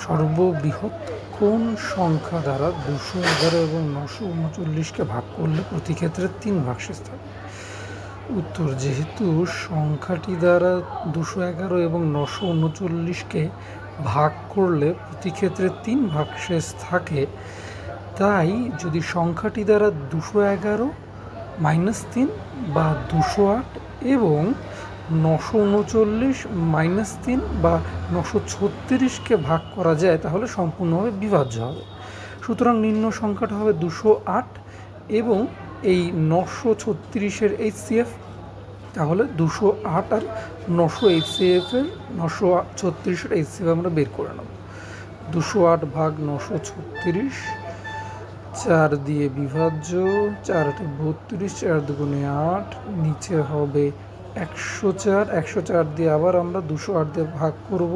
সর্ববৃহৎ কোন সংখ্যা দ্বারা 211 এবং 939কে ভাগ করলে প্রতি ক্ষেত্রে 3 ভাগশেষ থাকে? উত্তর: যেহেতু সংখ্যাটি দ্বারা 211 এবং 939কে ভাগ করলে প্রতি ক্ষেত্রে 3 ভাগশেষ থাকে, তাই যদি সংখ্যাটি দ্বারা 211 -3 বা 208 এবং 939 -3 বা 936কে ভাগ করা যায়, তাহলে সম্পূর্ণভাবে বিভাজ্য হবে। সুতরাং নিম্ন সংখ্যাটা হবে 208 এবং এই 936-এর HCF, তাহলে 208 আর 900 HCF-এর 936-এর HCF আমরা বের করে নেব। 208 ভাগ 936, 4 দিয়ে বিভাজ্য, 4 × 32, 4 দুগুণে 8, নিচে হবে 104, 104 দিয়ে আবার আমরা 208 দিয়ে ভাগ করব,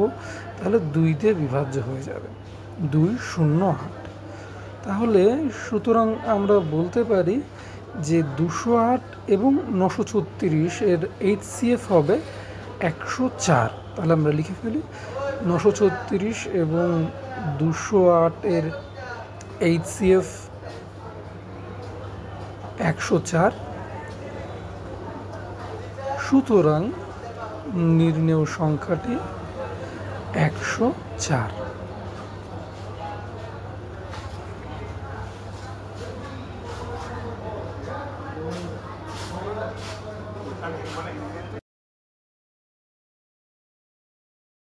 তাহলে 2 দিয়ে বিভাজ্য হয়ে যাবে, 208। তাহলে সুতরাং আমরা বলতে পারি যে 208 এবং 936 এর HCF হবে 104। তাহলে আমরা লিখে ফেলি 936 এবং 208 এর HCF 104। সুতরাং নির্ণেয় সংখ্যাটি 104।